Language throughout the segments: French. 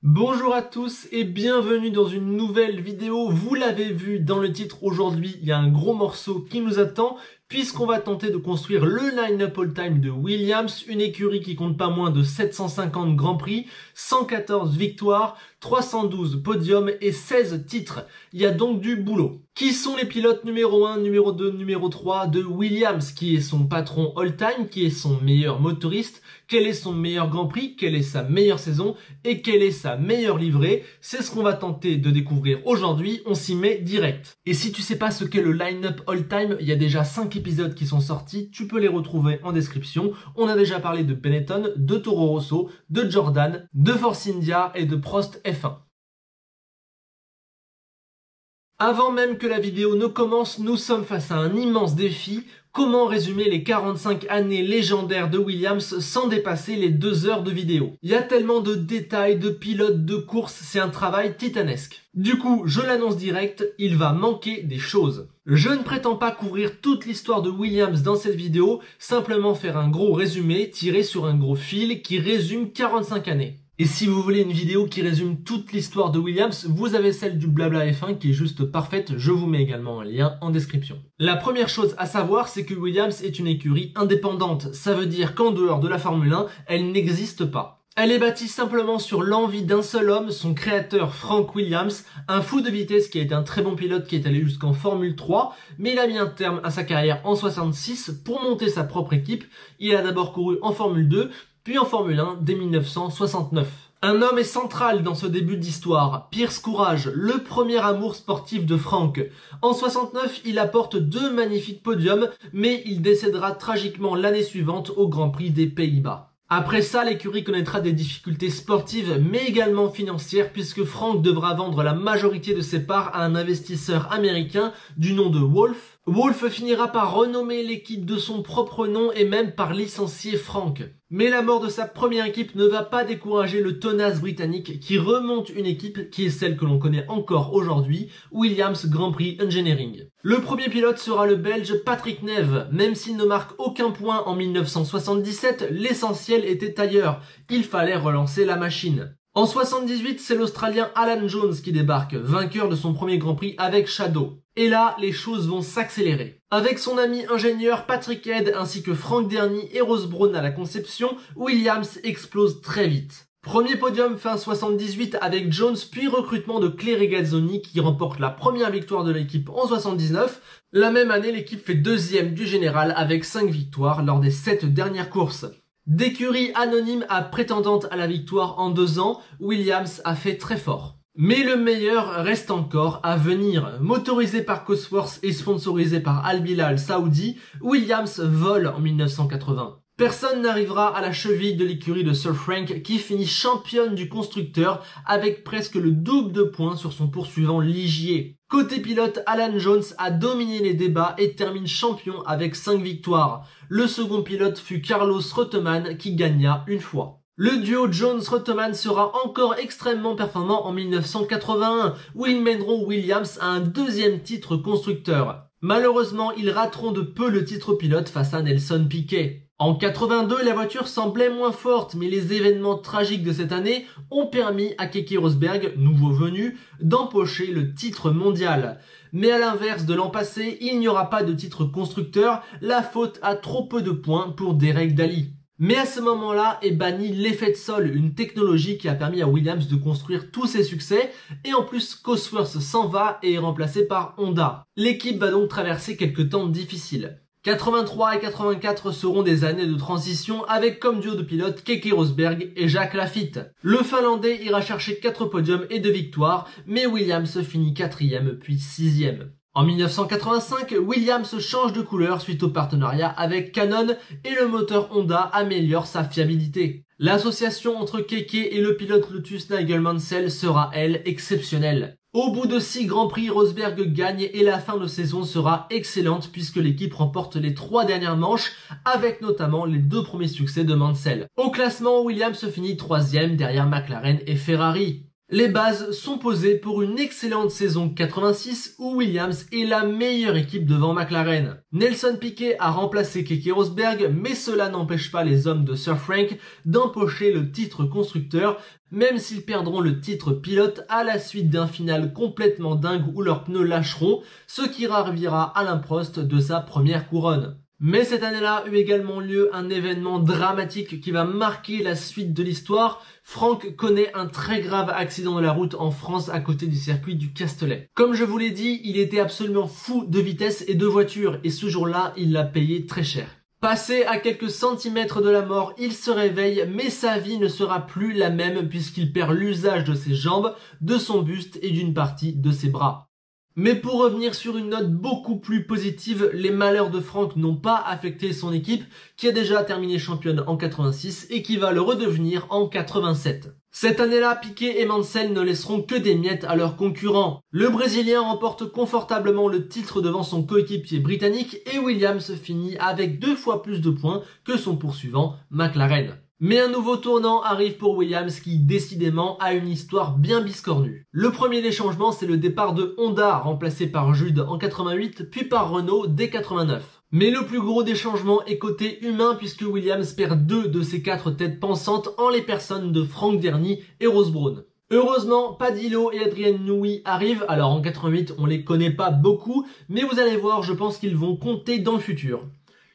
Bonjour à tous et bienvenue dans une nouvelle vidéo. Vous l'avez vu dans le titre, aujourd'hui il y a un gros morceau qui nous attend puisqu'on va tenter de construire le line-up all-time de Williams, une écurie qui compte pas moins de 750 Grands Prix, 114 victoires, 312 podiums et 16 titres. Il y a donc du boulot. Qui sont les pilotes numéro 1, numéro 2, numéro 3 de Williams? Qui est son patron all-time? Qui est son meilleur motoriste? Quel est son meilleur Grand Prix? Quelle est sa meilleure saison? Et quelle est sa meilleure livrée? C'est ce qu'on va tenter de découvrir aujourd'hui. On s'y met direct. Et si tu sais pas ce qu'est le line-up all-time, il y a déjà 5 épisodes qui sont sortis. Tu peux les retrouver en description. On a déjà parlé de Benetton, de Toro Rosso, de Jordan, de Force India et de Prost F1. Avant même que la vidéo ne commence, nous sommes face à un immense défi. Comment résumer les 45 années légendaires de Williams sans dépasser les 2 heures de vidéo? Il y a tellement de détails, de pilotes, de courses, c'est un travail titanesque. Du coup, je l'annonce direct, il va manquer des choses. Je ne prétends pas couvrir toute l'histoire de Williams dans cette vidéo, simplement faire un gros résumé tiré sur un gros fil qui résume 45 années. Et si vous voulez une vidéo qui résume toute l'histoire de Williams, vous avez celle du Blabla F1 qui est juste parfaite, je vous mets également un lien en description. La première chose à savoir, c'est que Williams est une écurie indépendante. Ça veut dire qu'en dehors de la Formule 1, elle n'existe pas. Elle est bâtie simplement sur l'envie d'un seul homme, son créateur Frank Williams, un fou de vitesse qui a été un très bon pilote qui est allé jusqu'en Formule 3, mais il a mis un terme à sa carrière en 66 pour monter sa propre équipe. Il a d'abord couru en Formule 2, puis en Formule 1 dès 1969. Un homme est central dans ce début d'histoire, Pierce Courage, le premier amour sportif de Frank. En 69, il apporte 2 magnifiques podiums, mais il décédera tragiquement l'année suivante au Grand Prix des Pays-Bas. Après ça, l'écurie connaîtra des difficultés sportives, mais également financières, puisque Frank devra vendre la majorité de ses parts à un investisseur américain du nom de Wolf. Wolf finira par renommer l'équipe de son propre nom et même par licencier Frank. Mais la mort de sa première équipe ne va pas décourager le tenace britannique qui remonte une équipe qui est celle que l'on connaît encore aujourd'hui, Williams Grand Prix Engineering. Le premier pilote sera le Belge Patrick Neve. Même s'il ne marque aucun point en 1977, l'essentiel était ailleurs. Il fallait relancer la machine. En 78, c'est l'Australien Alan Jones qui débarque, vainqueur de son premier Grand Prix avec Shadow. Et là, les choses vont s'accélérer. Avec son ami ingénieur Patrick Head ainsi que Frank Derny et Ross Brawn à la conception, Williams explose très vite. Premier podium fin 78 avec Jones, puis recrutement de Clay Regazzoni qui remporte la première victoire de l'équipe en 79. La même année, l'équipe fait 2e du général avec 5 victoires lors des 7 dernières courses. D'écurie anonyme à prétendante à la victoire en 2 ans, Williams a fait très fort. Mais le meilleur reste encore à venir. Motorisé par Cosworth et sponsorisé par Al Bilal Saoudi, Williams vole en 1980. Personne n'arrivera à la cheville de l'écurie de Sir Frank qui finit championne du constructeur avec presque le double de points sur son poursuivant Ligier. Côté pilote, Alan Jones a dominé les débats et termine champion avec 5 victoires. Le second pilote fut Carlos Reutemann qui gagna une fois. Le duo Jones-Reutemann sera encore extrêmement performant en 1981 où ils mèneront Williams à un 2e titre constructeur. Malheureusement, ils rateront de peu le titre pilote face à Nelson Piquet. En 82, la voiture semblait moins forte, mais les événements tragiques de cette année ont permis à Keke Rosberg, nouveau venu, d'empocher le titre mondial. Mais à l'inverse de l'an passé, il n'y aura pas de titre constructeur, la faute à trop peu de points pour Derek Daly. Mais à ce moment-là est banni l'effet de sol, une technologie qui a permis à Williams de construire tous ses succès, et en plus Cosworth s'en va et est remplacé par Honda. L'équipe va donc traverser quelques temps difficiles. 83 et 84 seront des années de transition avec comme duo de pilotes Keke Rosberg et Jacques Laffite. Le Finlandais ira chercher 4 podiums et 2 victoires, mais Williams finit 4e puis 6e. En 1985, Williams change de couleur suite au partenariat avec Canon et le moteur Honda améliore sa fiabilité. L'association entre Keke et le pilote Lotus Nigel Mansell sera, elle, exceptionnelle. Au bout de 6 Grands Prix, Rosberg gagne et la fin de saison sera excellente puisque l'équipe remporte les 3 dernières manches avec notamment les 2 premiers succès de Mansell. Au classement, Williams finit 3e derrière McLaren et Ferrari. Les bases sont posées pour une excellente saison 86 où Williams est la meilleure équipe devant McLaren. Nelson Piquet a remplacé Keke Rosberg, mais cela n'empêche pas les hommes de Sir Frank d'empocher le titre constructeur, même s'ils perdront le titre pilote à la suite d'un final complètement dingue où leurs pneus lâcheront, ce qui ravira Alain Prost de sa première couronne. Mais cette année-là eut également lieu un événement dramatique qui va marquer la suite de l'histoire. Frank connaît un très grave accident de la route en France à côté du circuit du Castellet. Comme je vous l'ai dit, il était absolument fou de vitesse et de voiture et ce jour-là, il l'a payé très cher. Passé à quelques centimètres de la mort, il se réveille, mais sa vie ne sera plus la même puisqu'il perd l'usage de ses jambes, de son buste et d'une partie de ses bras. Mais pour revenir sur une note beaucoup plus positive, les malheurs de Frank n'ont pas affecté son équipe qui a déjà terminé championne en 86 et qui va le redevenir en 87. Cette année-là, Piquet et Mansell ne laisseront que des miettes à leurs concurrents. Le Brésilien remporte confortablement le titre devant son coéquipier britannique et Williams finit avec 2 fois plus de points que son poursuivant McLaren. Mais un nouveau tournant arrive pour Williams qui, décidément, a une histoire bien biscornue. Le premier des changements, c'est le départ de Honda, remplacé par Jude en 88, puis par Renault dès 89. Mais le plus gros des changements est côté humain puisque Williams perd 2 de ses 4 têtes pensantes en les personnes de Frank Derny et Ross Brawn. Heureusement, Padillo et Adrian Newey arrivent, alors en 88 on les connaît pas beaucoup, mais vous allez voir, je pense qu'ils vont compter dans le futur.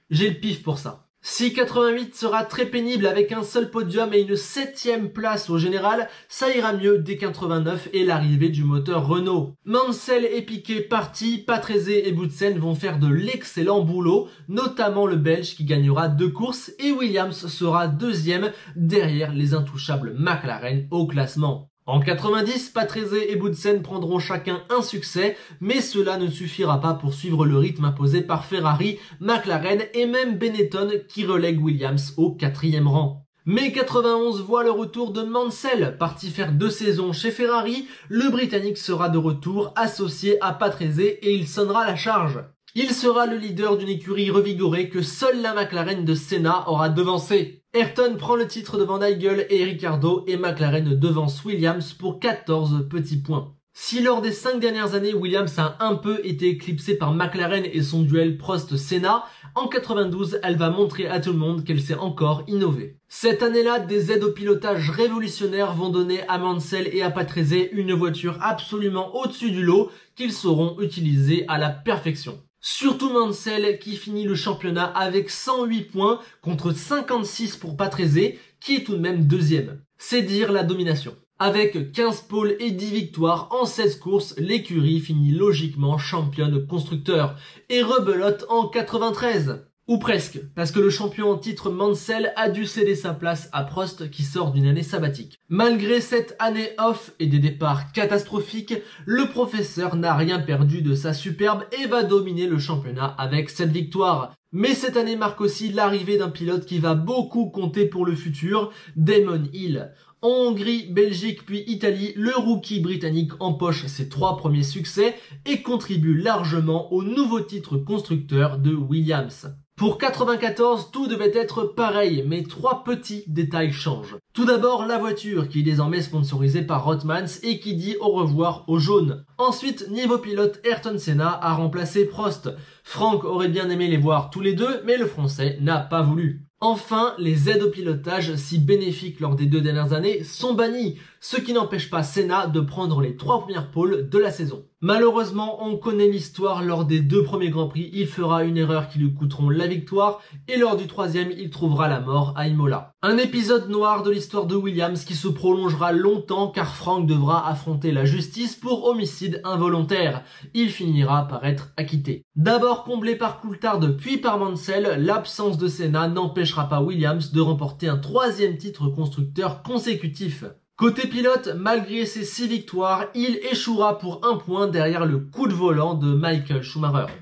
J'ai le pif pour ça. Si 88 sera très pénible avec un seul podium et une 7e place au général, ça ira mieux dès 89 et l'arrivée du moteur Renault. Mansell et Piquet partis, Patrese et Boutsen vont faire de l'excellent boulot, notamment le Belge qui gagnera 2 courses et Williams sera 2e derrière les intouchables McLaren au classement. En 90, Patrese et Boutsen prendront chacun un succès, mais cela ne suffira pas pour suivre le rythme imposé par Ferrari, McLaren et même Benetton qui relègue Williams au 4e rang. Mais 91 voit le retour de Mansell, parti faire 2 saisons chez Ferrari, le Britannique sera de retour associé à Patrese et il sonnera la charge. Il sera le leader d'une écurie revigorée que seule la McLaren de Senna aura devancé. Ayrton prend le titre devant Nigel et Ricciardo et McLaren devance Williams pour 14 petits points. Si lors des 5 dernières années, Williams a un peu été éclipsé par McLaren et son duel Prost-Senna, en 92, elle va montrer à tout le monde qu'elle sait encore innover. Cette année-là, des aides au pilotage révolutionnaires vont donner à Mansell et à Patrese une voiture absolument au-dessus du lot qu'ils sauront utiliser à la perfection. Surtout Mansell qui finit le championnat avec 108 points contre 56 pour Patrese qui est tout de même 2e. C'est dire la domination. Avec 15 pôles et 10 victoires en 16 courses, l'écurie finit logiquement championne constructeur et rebelote en 93. Ou presque, parce que le champion en titre Mansell a dû céder sa place à Prost qui sort d'une année sabbatique. Malgré cette année off et des départs catastrophiques, le professeur n'a rien perdu de sa superbe et va dominer le championnat avec 7 victoires. Mais cette année marque aussi l'arrivée d'un pilote qui va beaucoup compter pour le futur, Damon Hill. En Hongrie, Belgique puis Italie, le rookie britannique empoche ses 3 premiers succès et contribue largement au nouveau titre constructeur de Williams. Pour 94, tout devait être pareil, mais 3 petits détails changent. Tout d'abord, la voiture, qui est désormais sponsorisée par Rothmans et qui dit au revoir aux jaunes. Ensuite, niveau pilote, Ayrton Senna a remplacé Prost. Frank aurait bien aimé les voir tous les deux, mais le français n'a pas voulu. Enfin, les aides au pilotage, si bénéfiques lors des 2 dernières années, sont bannies, ce qui n'empêche pas Senna de prendre les 3 premières pôles de la saison. Malheureusement, on connaît l'histoire, lors des 2 premiers Grands Prix, il fera une erreur qui lui coûteront la victoire, et lors du 3e, il trouvera la mort à Imola. Un épisode noir de l'histoire de Williams qui se prolongera longtemps car Frank devra affronter la justice pour homicide involontaire. Il finira par être acquitté. D'abord comblé par Coulthard puis par Mansell, l'absence de Senna n'empêchera pas Williams de remporter un 3e titre constructeur consécutif. Côté pilote, malgré ses 6 victoires, il échouera pour 1 point derrière le coup de volant de Michael Schumacher.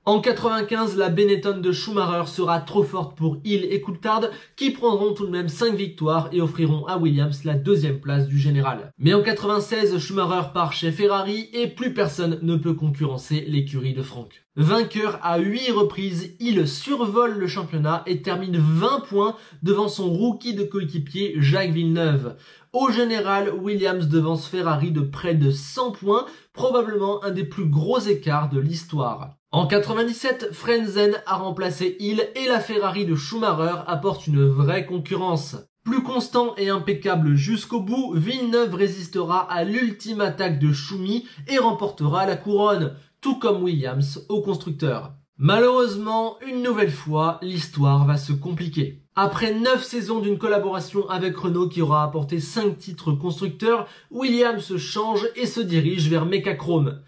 En 95, la Benetton de Schumacher sera trop forte pour Hill et Coulthard qui prendront tout de même 5 victoires et offriront à Williams la deuxième place du général. Mais en 96, Schumacher part chez Ferrari et plus personne ne peut concurrencer l'écurie de Franck. Vainqueur à 8 reprises, Hill survole le championnat et termine 20 points devant son rookie de coéquipier Jacques Villeneuve. Au général, Williams devance Ferrari de près de 100 points, probablement un des plus gros écarts de l'histoire. En 97, Frentzen a remplacé Hill et la Ferrari de Schumacher apporte une vraie concurrence. Plus constant et impeccable jusqu'au bout, Villeneuve résistera à l'ultime attaque de Schumi et remportera la couronne, tout comme Williams au constructeur. Malheureusement, une nouvelle fois, l'histoire va se compliquer. Après 9 saisons d'une collaboration avec Renault qui aura apporté 5 titres constructeurs, Williams change et se dirige vers Mecachrome.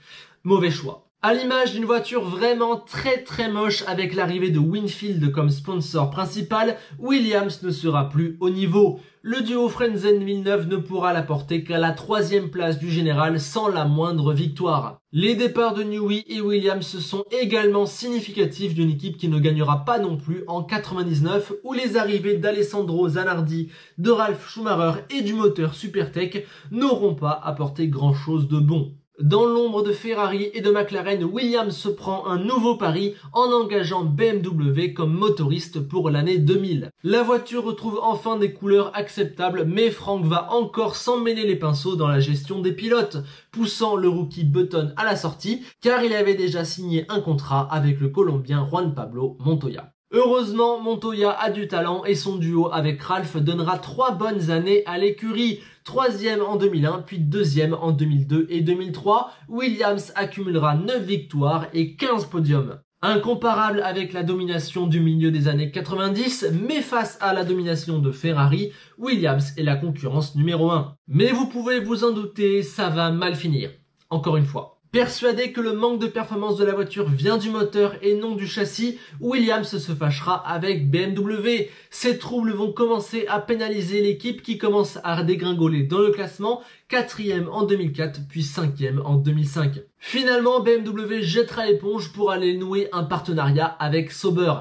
Mauvais choix. À l'image d'une voiture vraiment très moche avec l'arrivée de Winfield comme sponsor principal, Williams ne sera plus au niveau. Le duo Frentzen-Villeneuve ne pourra l'apporter qu'à la 3e place du général sans la moindre victoire. Les départs de Newey et Williams sont également significatifs d'une équipe qui ne gagnera pas non plus en 99 où les arrivées d'Alessandro Zanardi, de Ralf Schumacher et du moteur Supertech n'auront pas apporté grand chose de bon. Dans l'ombre de Ferrari et de McLaren, Williams se prend un nouveau pari en engageant BMW comme motoriste pour l'année 2000. La voiture retrouve enfin des couleurs acceptables, mais Franck va encore s'en mêler les pinceaux dans la gestion des pilotes, poussant le rookie Button à la sortie, car il avait déjà signé un contrat avec le Colombien Juan Pablo Montoya. Heureusement, Montoya a du talent et son duo avec Ralf donnera 3 bonnes années à l'écurie. 3e en 2001, puis 2e en 2002 et 2003. Williams accumulera 9 victoires et 15 podiums. Incomparable avec la domination du milieu des années 90, mais face à la domination de Ferrari, Williams est la concurrence numéro 1. Mais vous pouvez vous en douter, ça va mal finir. Encore une fois. Persuadé que le manque de performance de la voiture vient du moteur et non du châssis, Williams se fâchera avec BMW. Ces troubles vont commencer à pénaliser l'équipe qui commence à dégringoler dans le classement, 4e en 2004 puis 5e en 2005. Finalement, BMW jettera l'éponge pour aller nouer un partenariat avec Sauber.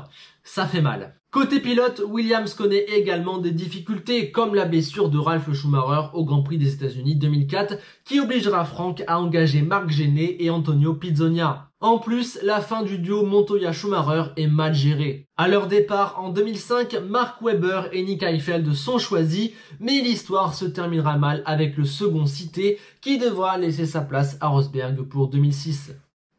Ça fait mal. Côté pilote, Williams connaît également des difficultés comme la blessure de Ralf Schumacher au Grand Prix des États-Unis 2004 qui obligera Franck à engager Marc Gené et Antonio Pizzonia. En plus, la fin du duo Montoya-Schumacher est mal gérée. À leur départ en 2005, Mark Webber et Nick Heidfeld sont choisis, mais l'histoire se terminera mal avec le second cité qui devra laisser sa place à Rosberg pour 2006.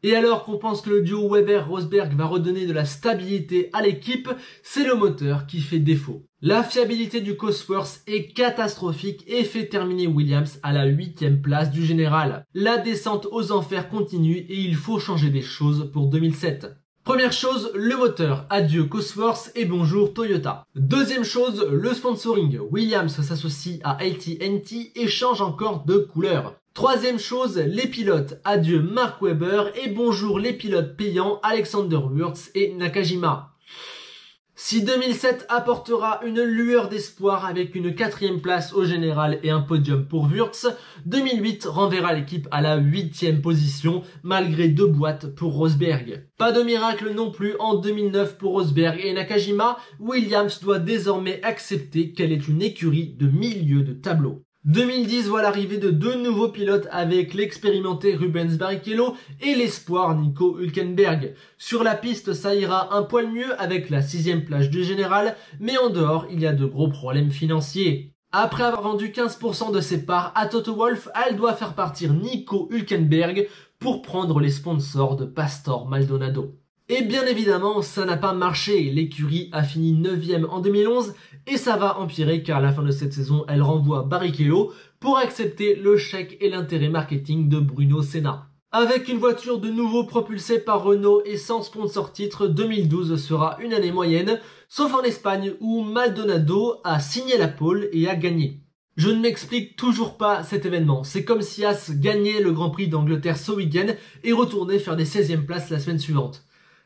Et alors qu'on pense que le duo Weber-Rosberg va redonner de la stabilité à l'équipe, c'est le moteur qui fait défaut. La fiabilité du Cosworth est catastrophique et fait terminer Williams à la 8e place du général. La descente aux enfers continue et il faut changer des choses pour 2007. Première chose, le moteur. Adieu Cosworth et bonjour Toyota. Deuxième chose, le sponsoring. Williams s'associe à AT&T et change encore de couleur. Troisième chose, les pilotes. Adieu Mark Webber et bonjour les pilotes payants Alexander Wurz et Nakajima. Si 2007 apportera une lueur d'espoir avec une 4e place au général et un podium pour Wurz, 2008 renverra l'équipe à la 8e position malgré 2 boîtes pour Rosberg. Pas de miracle non plus en 2009 pour Rosberg et Nakajima, Williams doit désormais accepter qu'elle est une écurie de milieu de tableau. 2010 voit l'arrivée de 2 nouveaux pilotes avec l'expérimenté Rubens Barrichello et l'espoir Nico Hülkenberg. Sur la piste, ça ira un poil mieux avec la 6e place du général, mais en dehors, il y a de gros problèmes financiers. Après avoir vendu 15% de ses parts à Toto Wolff, elle doit faire partir Nico Hülkenberg pour prendre les sponsors de Pastor Maldonado. Et bien évidemment, ça n'a pas marché. L'écurie a fini 9e en 2011 et ça va empirer car à la fin de cette saison, elle renvoie Barrichello pour accepter le chèque et l'intérêt marketing de Bruno Senna. Avec une voiture de nouveau propulsée par Renault et sans sponsor titre, 2012 sera une année moyenne, sauf en Espagne où Maldonado a signé la pole et a gagné. Je ne m'explique toujours pas cet événement. C'est comme si As gagnait le Grand Prix d'Angleterre ce week-end et retournait faire des 16e places la semaine suivante.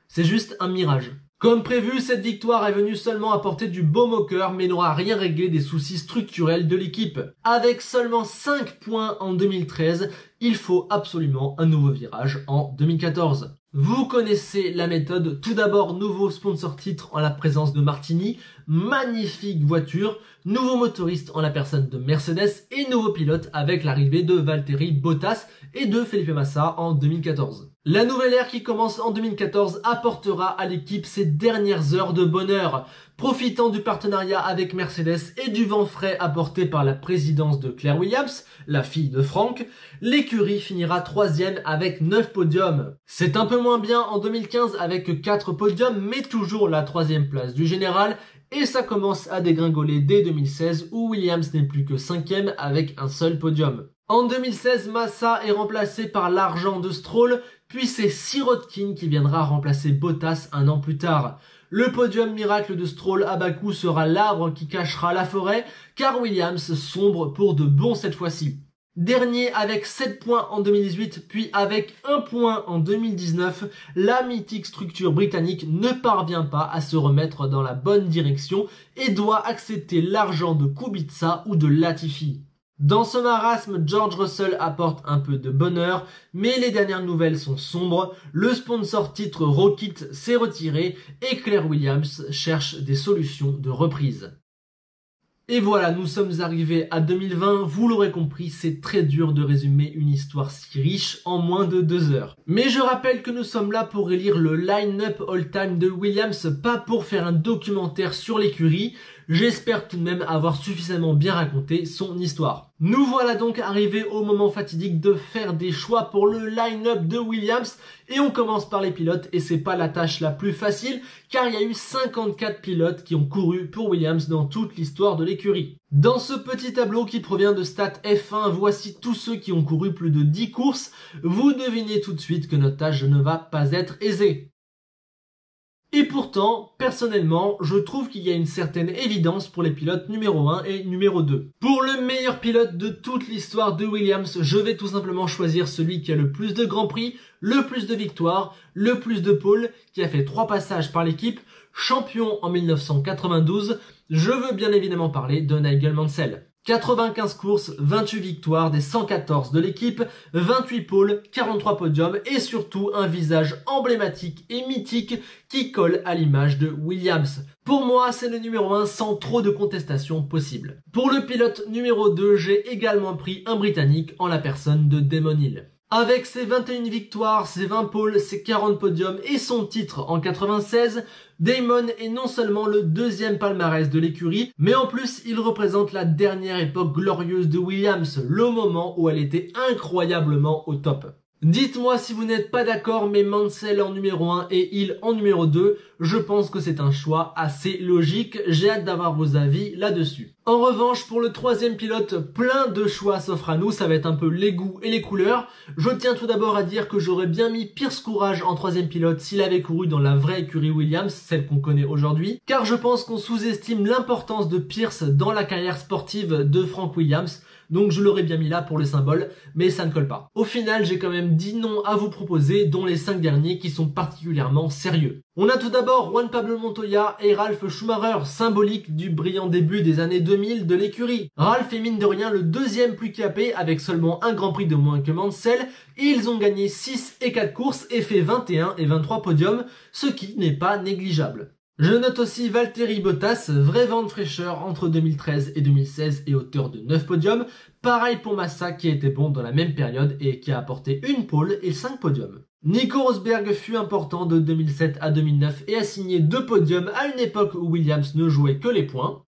C'est juste un mirage. Comme prévu, cette victoire est venue seulement apporter du baume au cœur mais n'aura rien réglé des soucis structurels de l'équipe. Avec seulement 5 points en 2013, il faut absolument un nouveau virage en 2014. Vous connaissez la méthode. Tout d'abord, nouveau sponsor titre en la présence de Martini, magnifique voiture, nouveau motoriste en la personne de Mercedes et nouveau pilote avec l'arrivée de Valtteri Bottas et de Felipe Massa en 2014. La nouvelle ère qui commence en 2014 apportera à l'équipe ses dernières heures de bonheur. Profitant du partenariat avec Mercedes et du vent frais apporté par la présidence de Claire Williams, la fille de Frank, l'écurie finira 3e avec 9 podiums. C'est un peu moins bien en 2015 avec 4 podiums, mais toujours la 3e place du général, et ça commence à dégringoler dès 2016 où Williams n'est plus que 5e avec un seul podium. En 2016, Massa est remplacé par l'argent de Stroll, puis c'est Sirotkin qui viendra remplacer Bottas un an plus tard. Le podium miracle de Stroll à Bakou sera l'arbre qui cachera la forêt, car Williams sombre pour de bon cette fois-ci. Dernier avec 7 points en 2018, puis avec 1 point en 2019, la mythique structure britannique ne parvient pas à se remettre dans la bonne direction et doit accepter l'argent de Kubica ou de Latifi. Dans ce marasme, George Russell apporte un peu de bonheur, mais les dernières nouvelles sont sombres, le sponsor titre Rocket s'est retiré et Claire Williams cherche des solutions de reprise. Et voilà, nous sommes arrivés à 2020, vous l'aurez compris, c'est très dur de résumer une histoire si riche en moins de 2 heures. Mais je rappelle que nous sommes là pour élire le line-up all-time de Williams, pas pour faire un documentaire sur l'écurie. J'espère tout de même avoir suffisamment bien raconté son histoire. Nous voilà donc arrivés au moment fatidique de faire des choix pour le line-up de Williams et on commence par les pilotes et c'est pas la tâche la plus facile car il y a eu 54 pilotes qui ont couru pour Williams dans toute l'histoire de l'écurie. Dans ce petit tableau qui provient de Stats F1, voici tous ceux qui ont couru plus de 10 courses. Vous devinez tout de suite que notre tâche ne va pas être aisée. Et pourtant, personnellement, je trouve qu'il y a une certaine évidence pour les pilotes numéro 1 et numéro 2. Pour le meilleur pilote de toute l'histoire de Williams, je vais tout simplement choisir celui qui a le plus de grands prix, le plus de victoires, le plus de pôles, qui a fait 3 passages par l'équipe, champion en 1992, je veux bien évidemment parler de Nigel Mansell. 95 courses, 28 victoires des 114 de l'équipe, 28 pôles, 43 podiums et surtout un visage emblématique et mythique qui colle à l'image de Williams. Pour moi, c'est le numéro 1 sans trop de contestation possible. Pour le pilote numéro 2, j'ai également pris un Britannique en la personne de Damon Hill. Avec ses 21 victoires, ses 20 pôles, ses 40 podiums et son titre en 96, Damon est non seulement le 2e palmarès de l'écurie, mais en plus il représente la dernière époque glorieuse de Williams, le moment où elle était incroyablement au top. Dites-moi si vous n'êtes pas d'accord, mais Mansell en numéro 1 et Hill en numéro 2, je pense que c'est un choix assez logique, j'ai hâte d'avoir vos avis là-dessus. En revanche, pour le 3e pilote, plein de choix s'offrent à nous, ça va être un peu les goûts et les couleurs. Je tiens tout d'abord à dire que j'aurais bien mis Pierce Courage en 3e pilote s'il avait couru dans la vraie écurie Williams, celle qu'on connaît aujourd'hui, car je pense qu'on sous-estime l'importance de Pierce dans la carrière sportive de Frank Williams. Donc je l'aurais bien mis là pour le symbole, mais ça ne colle pas. Au final, j'ai quand même 10 noms à vous proposer, dont les 5 derniers qui sont particulièrement sérieux. On a tout d'abord Juan Pablo Montoya et Ralf Schumacher, symbolique du brillant début des années 2000 de l'écurie. Ralf est mine de rien le 2e plus capé avec seulement un Grand Prix de moins que Mansell, et ils ont gagné 6 et 4 courses et fait 21 et 23 podiums, ce qui n'est pas négligeable. Je note aussi Valtteri Bottas, vrai vent de fraîcheur entre 2013 et 2016 et auteur de 9 podiums. Pareil pour Massa qui était bon dans la même période et qui a apporté une pole et 5 podiums. Nico Rosberg fut important de 2007 à 2009 et a signé 2 podiums à une époque où Williams ne jouait que les points.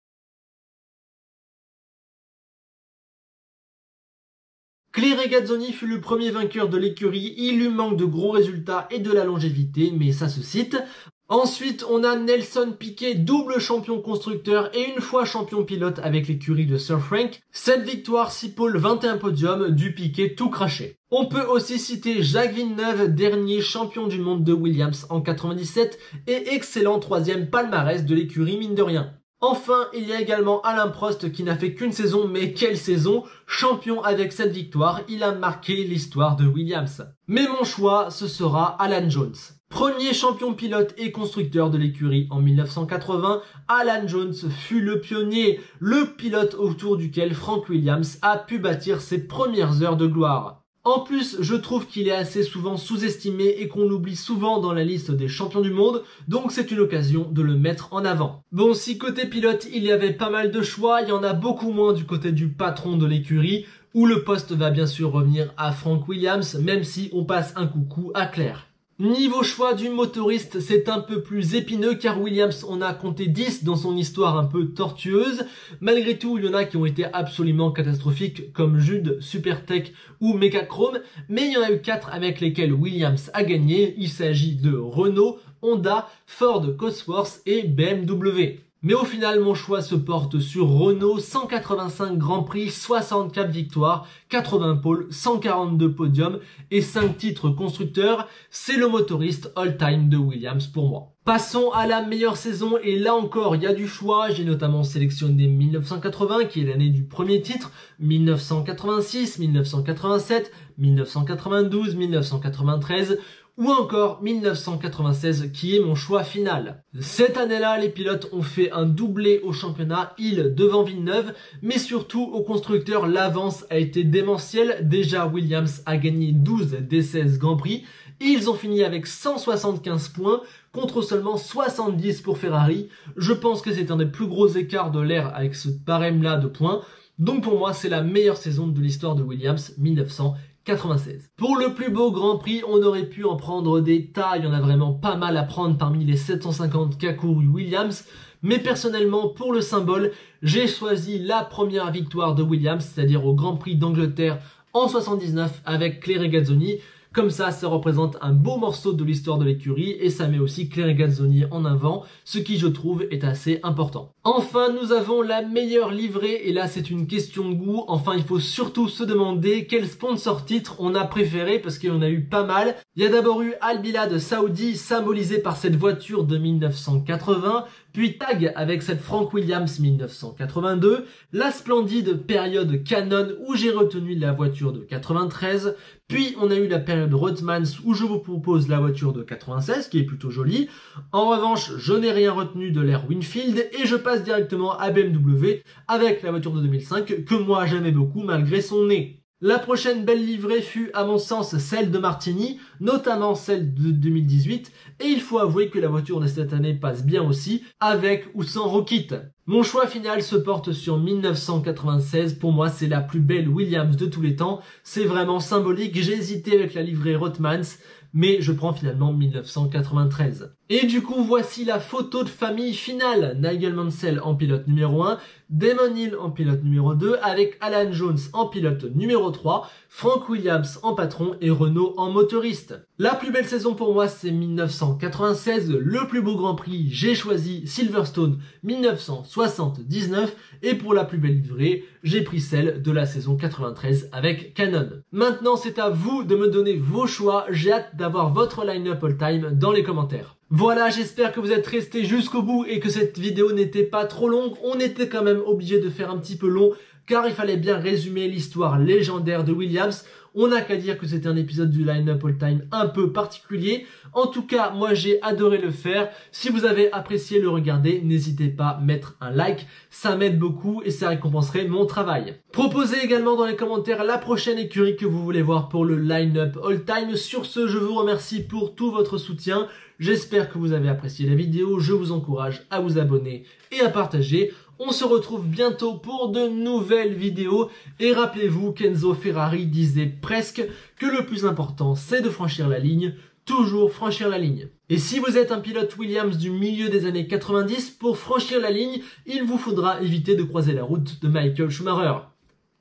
Claire Regazzoni fut le premier vainqueur de l'écurie, il lui manque de gros résultats et de la longévité, mais ça se cite. Ensuite, on a Nelson Piquet, double champion constructeur et une fois champion pilote avec l'écurie de Sir Frank. 7 victoires, 6 pôles, 21 podiums, du Piquet tout craché. On peut aussi citer Jacques Villeneuve, dernier champion du monde de Williams en 97 et excellent 3e palmarès de l'écurie mine de rien. Enfin, il y a également Alain Prost qui n'a fait qu'une saison, mais quelle saison! Champion avec 7 victoires, il a marqué l'histoire de Williams. Mais mon choix, ce sera Alan Jones. Premier champion pilote et constructeur de l'écurie en 1980, Alan Jones fut le pionnier, le pilote autour duquel Frank Williams a pu bâtir ses premières heures de gloire. En plus, je trouve qu'il est assez souvent sous-estimé et qu'on l'oublie souvent dans la liste des champions du monde, donc c'est une occasion de le mettre en avant. Bon, si côté pilote, il y avait pas mal de choix, il y en a beaucoup moins du côté du patron de l'écurie, où le poste va bien sûr revenir à Frank Williams, même si on passe un coucou à Claire. Niveau choix du motoriste, c'est un peu plus épineux car Williams en a compté 10 dans son histoire un peu tortueuse. Malgré tout, il y en a qui ont été absolument catastrophiques comme Jude, Supertech ou Mecachrome, mais il y en a eu 4 avec lesquels Williams a gagné. Il s'agit de Renault, Honda, Ford, Cosworth et BMW. Mais au final, mon choix se porte sur Renault, 185 Grands Prix, 64 victoires, 80 pôles, 142 podiums et 5 titres constructeurs. C'est le motoriste all-time de Williams pour moi. Passons à la meilleure saison et là encore il y a du choix, j'ai notamment sélectionné 1980 qui est l'année du premier titre, 1986, 1987, 1992, 1993 ou encore 1996 qui est mon choix final. Cette année-là, les pilotes ont fait un doublé au championnat, Hill devant Villeneuve, mais surtout au constructeur, l'avance a été démentielle. Déjà Williams a gagné 12 des 16 Grands Prix, et ils ont fini avec 175 points contre seulement 70 pour Ferrari. Je pense que c'est un des plus gros écarts de l'ère avec ce barème-là de points. Donc pour moi, c'est la meilleure saison de l'histoire de Williams, 1996. Pour le plus beau Grand Prix, on aurait pu en prendre des tas, il y en a vraiment pas mal à prendre parmi les 750 qu'a couru Williams, mais personnellement, pour le symbole, j'ai choisi la première victoire de Williams, c'est-à-dire au Grand Prix d'Angleterre en 79 avec Claire Regazzoni. Comme ça représente un beau morceau de l'histoire de l'écurie et ça met aussi Claire Regazzoni en avant, ce qui je trouve est assez important. Enfin, nous avons la meilleure livrée et là c'est une question de goût. Enfin, il faut surtout se demander quel sponsor titre on a préféré parce qu'il y en a eu pas mal. Il y a d'abord eu Al Bilad Saoudi symbolisé par cette voiture de 1980, puis Tag avec cette Frank Williams 1982, la splendide période Canon où j'ai retenu la voiture de 93, puis on a eu la période Rothmans où je vous propose la voiture de 96 qui est plutôt jolie. En revanche, je n'ai rien retenu de l'ère Winfield et je passe directement à BMW avec la voiture de 2005 que moi j'aimais beaucoup malgré son nez. La prochaine belle livrée fut à mon sens celle de Martini, notamment celle de 2018, et il faut avouer que la voiture de cette année passe bien aussi, avec ou sans Rocket. Mon choix final se porte sur 1996, pour moi c'est la plus belle Williams de tous les temps, c'est vraiment symbolique, j'ai hésité avec la livrée Rothmans, mais je prends finalement 1993. Et du coup, voici la photo de famille finale. Nigel Mansell en pilote numéro 1, Damon Hill en pilote numéro 2, avec Alan Jones en pilote numéro 3, Frank Williams en patron et Renault en motoriste. La plus belle saison pour moi, c'est 1996. Le plus beau Grand Prix, j'ai choisi Silverstone 1979. Et pour la plus belle livrée, j'ai pris celle de la saison 93 avec Canon. Maintenant, c'est à vous de me donner vos choix. J'ai hâte d'avoir votre line-up all-time dans les commentaires. Voilà, j'espère que vous êtes restés jusqu'au bout et que cette vidéo n'était pas trop longue. On était quand même obligé de faire un petit peu long car il fallait bien résumer l'histoire légendaire de Williams. On n'a qu'à dire que c'était un épisode du line-up all-time un peu particulier. En tout cas, moi j'ai adoré le faire. Si vous avez apprécié le regarder, n'hésitez pas à mettre un like. Ça m'aide beaucoup et ça récompenserait mon travail. Proposez également dans les commentaires la prochaine écurie que vous voulez voir pour le line-up all-time. Sur ce, je vous remercie pour tout votre soutien. J'espère que vous avez apprécié la vidéo. Je vous encourage à vous abonner et à partager. On se retrouve bientôt pour de nouvelles vidéos et rappelez-vous qu'Enzo Ferrari disait presque que le plus important c'est de franchir la ligne, toujours franchir la ligne. Et si vous êtes un pilote Williams du milieu des années 90, pour franchir la ligne, il vous faudra éviter de croiser la route de Michael Schumacher.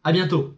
À bientôt.